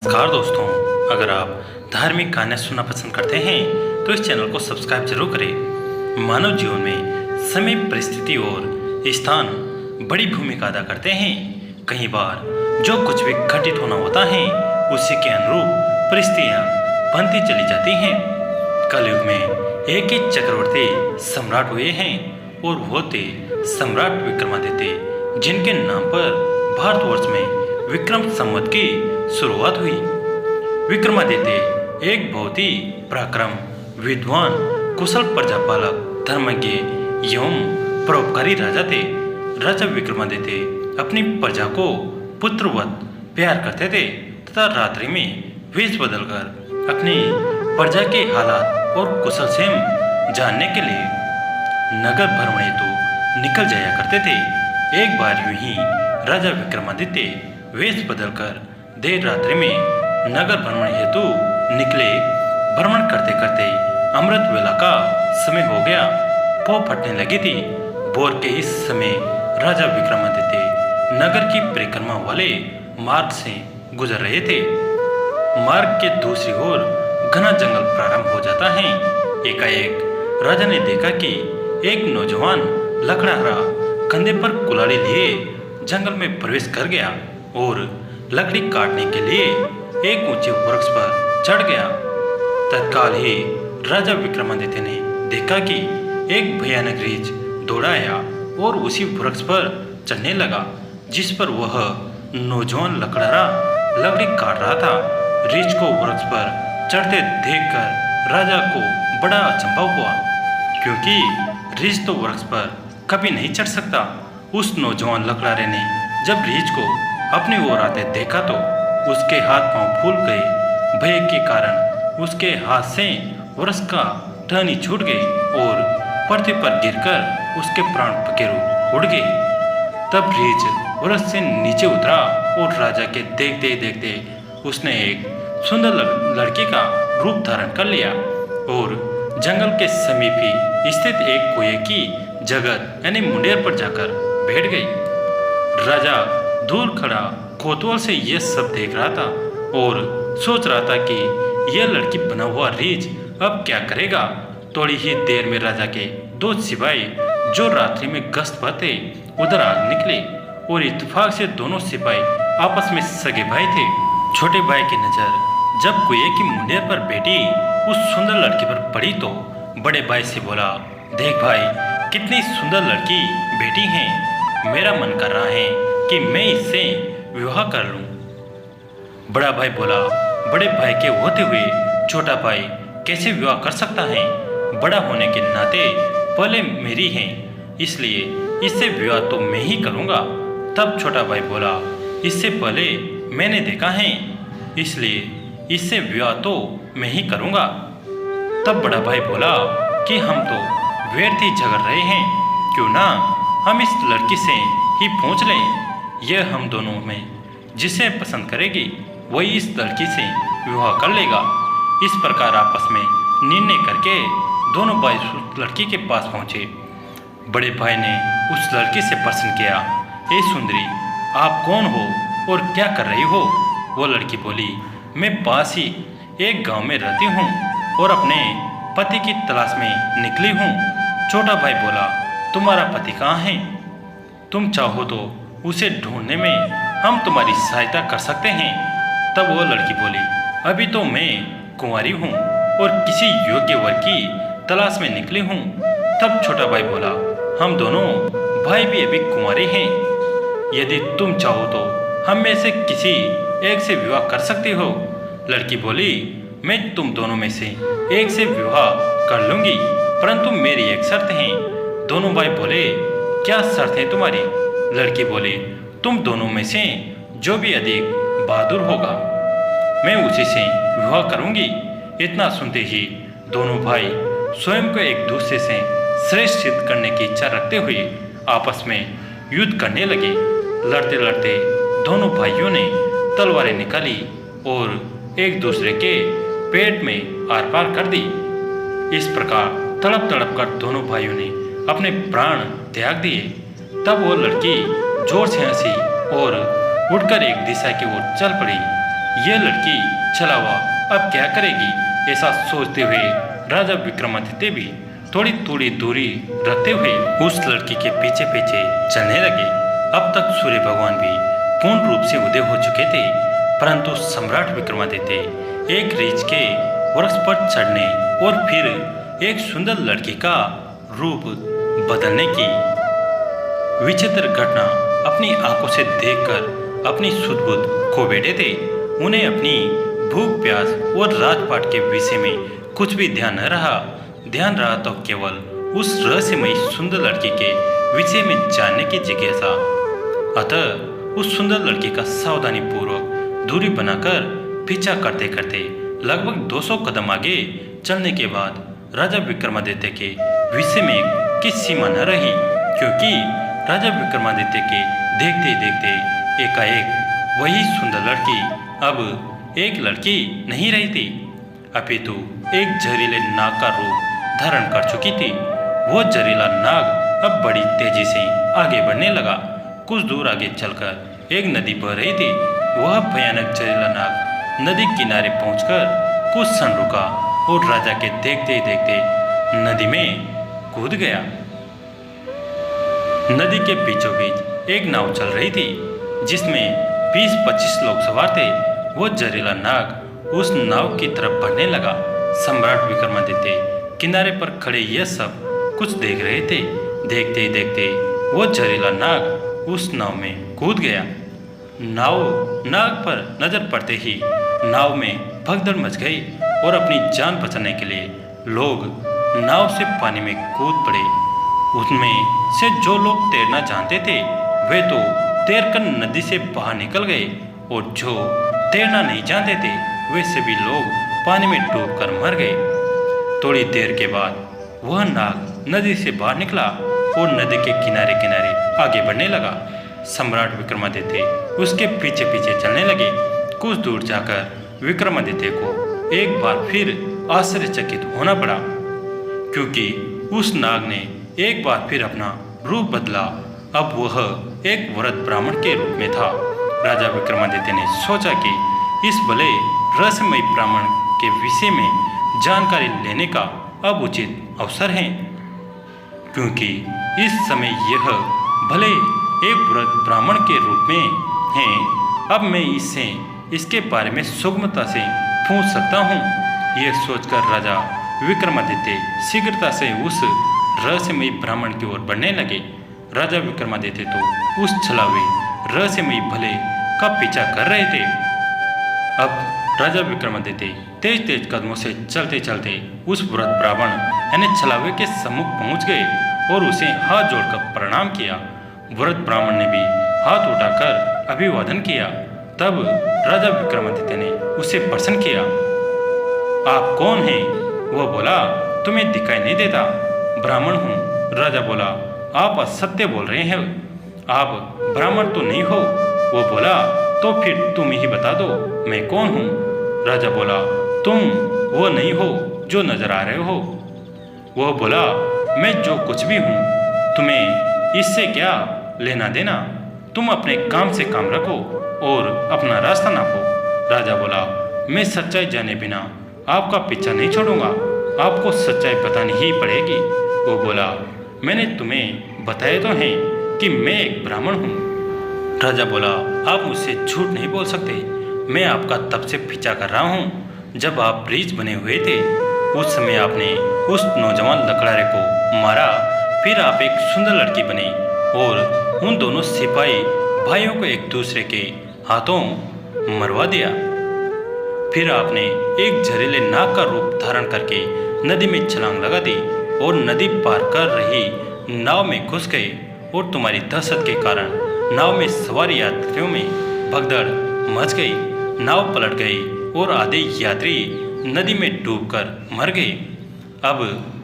नमस्कार दोस्तों, अगर आप धार्मिक कहानियाँ सुनना पसंद करते हैं तो इस चैनल को सब्सक्राइब जरूर करें। मानव जीवन में समय, परिस्थिति और स्थान बड़ी भूमिका अदा करते हैं। कई बार जो कुछ भी घटित होना होता है उसी के अनुरूप परिस्थितियाँ बनती चली जाती हैं। कलयुग में एक ही चक्रवर्ती सम्राट हुए हैं और वो थे सम्राट विक्रमादित्य, जिनके नाम पर भारतवर्ष में विक्रम संवत की शुरुआत हुई। विक्रमादित्य एक बहुत ही पराक्रम, विद्वान, कुशल प्रजापालक, धर्मज्ञ एवं परोपकारी राजा थे। राजा विक्रमादित्य अपनी प्रजा को पुत्रवत प्यार करते थे तथा रात्रि में वेश बदलकर अपनी प्रजा के हालात और कुशल क्षेम जानने के लिए नगर भ्रमण हेतु निकल जाया करते थे। एक बार यूं ही राजा विक्रमादित्य वेश बदलकर देर रात्रि में नगर भ्रमण हेतु निकले। भ्रमण करते करते अमृत वेला का समय हो गया। पौ फटने लगी थी। भोर के इस समय राजा विक्रमादित्य नगर की परिक्रमा वाले मार्ग से गुजर रहे थे। मार्ग के दूसरी ओर घना जंगल प्रारंभ हो जाता है। एकाएक राजा ने देखा कि एक नौजवान लकड़हारा कंधे पर कुल्हाड़ी लिए जंगल में प्रवेश कर गया और लकड़ी काटने के लिए एक ऊंचे वृक्ष पर चढ़ गया। तत्काल ही राजा विक्रमादित्य ने देखा कि एक भयानक रीछ दौड़ा आया और उसी वृक्ष पर चढ़ने लगा जिस पर वह नौजवान लकड़हारा लकड़ी काट रहा था। रीछ को वृक्ष पर चढ़ते देखकर राजा को बड़ा अचंभा हुआ, क्योंकि रीछ तो वृक्ष पर कभी नहीं चढ़ सकता। उस नौजवान लकड़हारे ने जब रीछ को अपनी ओर आते देखा तो उसके हाथ पांव फूल गए। भय के कारण उसके हाथ से वृक्ष का टहनी छूट गई और पृथ्वी पर गिरकर उसके प्राण पखेरु उड़ गए। तब रीछ वृक्ष से नीचे उतरा और राजा के देखते देखते उसने एक सुंदर लड़की का रूप धारण कर लिया और जंगल के समीप ही स्थित एक कुएं की जगह यानी मुंडेर पर जाकर बैठ गई। राजा दूर खड़ा कौतूहल से यह सब देख रहा था और सोच रहा था कि यह लड़की बना हुआ रीछ अब क्या करेगा। थोड़ी ही देर में राजा के दो सिपाही जो रात्रि में गश्त पर थे उधर आ निकले और इत्तेफाक से दोनों सिपाही आपस में सगे भाई थे। छोटे भाई की नजर जब कुएं की मुंडेर पर बैठी उस सुंदर लड़की पर पड़ी तो बड़े भाई से बोला, देख भाई, कितनी सुंदर लड़की बेटी है। मेरा मन कर रहा है कि मैं इससे विवाह कर लूं। बड़ा भाई बोला, बड़े भाई के होते हुए छोटा भाई कैसे विवाह कर सकता है। बड़ा होने के नाते पहले मेरी है, इसलिए इससे विवाह तो मैं ही करूंगा। तब छोटा भाई बोला, इससे पहले मैंने देखा है, इसलिए इससे विवाह तो मैं ही करूंगा। तब बड़ा भाई बोला कि हम तो व्यर्थ ही झगड़ रहे हैं, क्यों ना हम इस लड़की से ही पूछ लें। यह हम दोनों में जिसे पसंद करेगी वही इस लड़की से विवाह कर लेगा। इस प्रकार आपस में निर्णय करके दोनों भाई उस लड़की के पास पहुंचे। बड़े भाई ने उस लड़की से प्रश्न किया, ए सुंदरी, आप कौन हो और क्या कर रही हो। वो लड़की बोली, मैं पास ही एक गांव में रहती हूँ और अपने पति की तलाश में निकली हूँ। छोटा भाई बोला, तुम्हारा पति कहाँ है? तुम चाहो तो उसे ढूंढने में हम तुम्हारी सहायता कर सकते हैं। तब वो लड़की बोली, अभी तो मैं कुंवारी हूँ और किसी योग्य वर की तलाश में निकली हूँ। तब छोटा भाई बोला, हम दोनों भाई भी अभी कुंवारे हैं। यदि तुम चाहो तो हम में से किसी एक से विवाह कर सकती हो। लड़की बोली, मैं तुम दोनों में से एक से विवाह कर लूंगी, परंतु मेरी एक शर्त है। दोनों भाई बोले, क्या शर्त है तुम्हारी? लड़की बोली, तुम दोनों में से जो भी अधिक बहादुर होगा मैं उसी से विवाह करूंगी। इतना सुनते ही दोनों भाई स्वयं को एक दूसरे से श्रेष्ठ सिद्ध करने की इच्छा रखते हुए आपस में युद्ध करने लगे। लड़ते लड़ते दोनों भाइयों ने तलवारें निकाली और एक दूसरे के पेट में आर पार कर दी। इस प्रकार तड़प तड़प कर दोनों भाइयों ने अपने प्राण त्याग दिए। तब वो लड़की जोर से हंसी और उठकर एक दिशा की ओर चल पड़ी। यह लड़की छलावा अब क्या करेगी, ऐसा सोचते हुए राजा विक्रमादित्य भी थोड़ी थोड़ी दूरी रखते हुए उस लड़की के पीछे पीछे चलने लगे। अब तक सूर्य भगवान भी पूर्ण रूप से उदय हो चुके थे, परंतु सम्राट विक्रमादित्य एक रीछ के वृक्ष पर चढ़ने और फिर एक सुंदर लड़की का रूप बदलने की विचित्र घटना अपनी आंखों से देखकर अपनी सुध बुध खो बैठे थे। उन्हें अपनी भूख प्यास और राजपाट के विषय में कुछ भी ध्यान न रहा। ध्यान रहा तो केवल उस रहस्यमयी सुंदर लड़की के विषय में जानने की जिज्ञासा। अतः उस सुंदर लड़की का सावधानी पूर्वक दूरी बनाकर पीछा करते करते लगभग 200 कदम आगे चलने के बाद राजा विक्रमादित्य के विषय में किस सीमा न रही, क्योंकि राजा विक्रमादित्य के देखते देखते एकाएक वही सुंदर लड़की अब एक लड़की नहीं रही थी, अपितु एक जहरीले नाग का रूप धारण कर चुकी थी। वो जहरीला नाग अब बड़ी तेजी से आगे बढ़ने लगा। कुछ दूर आगे चलकर एक नदी बह रही थी। वह भयानक जहरीला नाग नदी किनारे पहुंचकर कुछ क्षण रुका और राजा के देखते ही देखते नदी में कूद गया। नदी के बीचों बीच एक नाव चल रही थी जिसमें 20-25 लोग सवार थे। वो जहरीला नाग उस नाव की तरफ बढ़ने लगा। सम्राट विक्रमादित्य किनारे पर खड़े यह सब कुछ देख रहे थे। देखते ही देखते वो जहरीला नाग उस नाव में कूद गया। नाग पर नजर पड़ते ही नाव में भगदड़ मच गई और अपनी जान बचाने के लिए लोग नाव से पानी में कूद पड़े। उनमें से जो लोग तैरना जानते थे वे तो तैरकर नदी से बाहर निकल गए और जो तैरना नहीं जानते थे वे सभी लोग पानी में डूबकर मर गए। थोड़ी देर के बाद वह नाग नदी से बाहर निकला और नदी के किनारे किनारे आगे बढ़ने लगा। सम्राट विक्रमादित्य उसके पीछे पीछे चलने लगे। कुछ दूर जाकर विक्रमादित्य को एक बार फिर आश्चर्यचकित होना पड़ा, क्योंकि उस नाग ने एक बार फिर अपना रूप बदला। अब वह एक वृद्ध ब्राह्मण के रूप में था। राजा विक्रमादित्य ने सोचा कि इस भले रहस्यमयी ब्राह्मण के विषय में जानकारी लेने का अब उचित अवसर है, क्योंकि इस समय यह भले एक वृद्ध ब्राह्मण के रूप में है। अब मैं इससे इसके बारे में सुगमता से पूछ सकता हूँ। यह सोचकर राजा विक्रमादित्य शीघ्रता से उस रहस्यमयी ब्राह्मण की ओर बढ़ने लगे। राजा विक्रमादित्य तो उस छलावे रहस्यमयी भले का पीछा कर रहे थे। अब राजा विक्रमादित्य तेज तेज कदमों से चलते चलते उस वृद्ध ब्राह्मण यानी छलावे के सम्मुख पहुंच गए और उसे हाथ जोड़कर प्रणाम किया। वृद्ध ब्राह्मण ने भी हाथ उठाकर अभिवादन किया। तब राजा विक्रमादित्य ने उसे प्रश्न किया, आप कौन हैं? वह बोला, तुम्हें दिखाई नहीं देता? ब्राह्मण हूँ। राजा बोला, आप असत्य बोल रहे हैं, आप ब्राह्मण तो नहीं हो। वो बोला, तो फिर तुम ही बता दो मैं कौन हूँ। राजा बोला, तुम वो नहीं हो जो नजर आ रहे हो। वह बोला, मैं जो कुछ भी हूँ, तुम्हें इससे क्या लेना देना? तुम अपने काम से काम रखो और अपना रास्ता नापो। राजा बोला, मैं सच्चाई जाने बिना आपका पीछा नहीं छोड़ूंगा, आपको सच्चाई बतानी ही पड़ेगी। वो बोला, मैंने तुम्हें बताया तो है कि मैं एक ब्राह्मण हूँ। राजा बोला, आप मुझसे झूठ नहीं बोल सकते। मैं आपका तब से पीछा कर रहा हूँ जब आप रीछ बने हुए थे। उस समय आपने उस नौजवान लकड़हारे को मारा, फिर आप एक सुंदर लड़की बने और उन दोनों सिपाही भाइयों को एक दूसरे के हाथों मरवा दिया। फिर आपने एक जहरीले नाग का रूप धारण करके नदी में छलांग लगा दी और नदी पार कर रही नाव में घुस गए और तुम्हारी दहशत के कारण नाव में सवार यात्रियों में भगदड़ मच गई। नाव पलट गई और आधे यात्री नदी में डूबकर मर गए। अब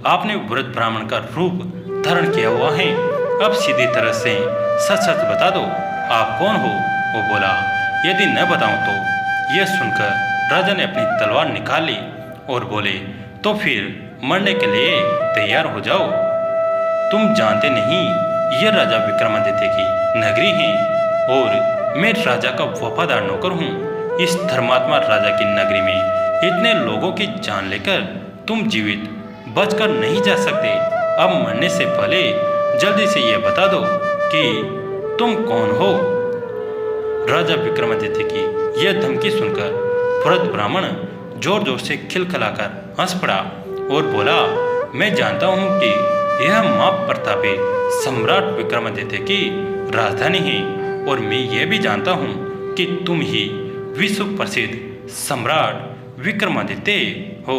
आपने वृद्ध ब्राह्मण का रूप धारण किया हुआ है। अब सीधी तरह से सच सच बता दो, आप कौन हो? वो बोला, यदि न बताऊं तो। यह सुनकर राजा ने अपनी तलवार निकाल ली और बोले, तो फिर मरने के लिए तैयार हो जाओ। तुम जानते नहीं यह राजा विक्रमादित्य की नगरी है और मैं राजा का वफादार नौकर हूँ। इस धर्मात्मा राजा की नगरी में इतने लोगों की जान लेकर तुम जीवित बचकर नहीं जा सकते। अब मरने से पहले जल्दी से यह बता दो कि तुम कौन हो। राजा विक्रमादित्य की यह धमकी सुनकर भरत ब्राह्मण जोर जोर से खिलखिलाकर हंस पड़ा और बोला, मैं जानता हूँ कि यह मां प्रतापी सम्राट विक्रमादित्य की राजधानी है और मैं यह भी जानता हूँ कि तुम ही विश्व प्रसिद्ध सम्राट विक्रमादित्य हो।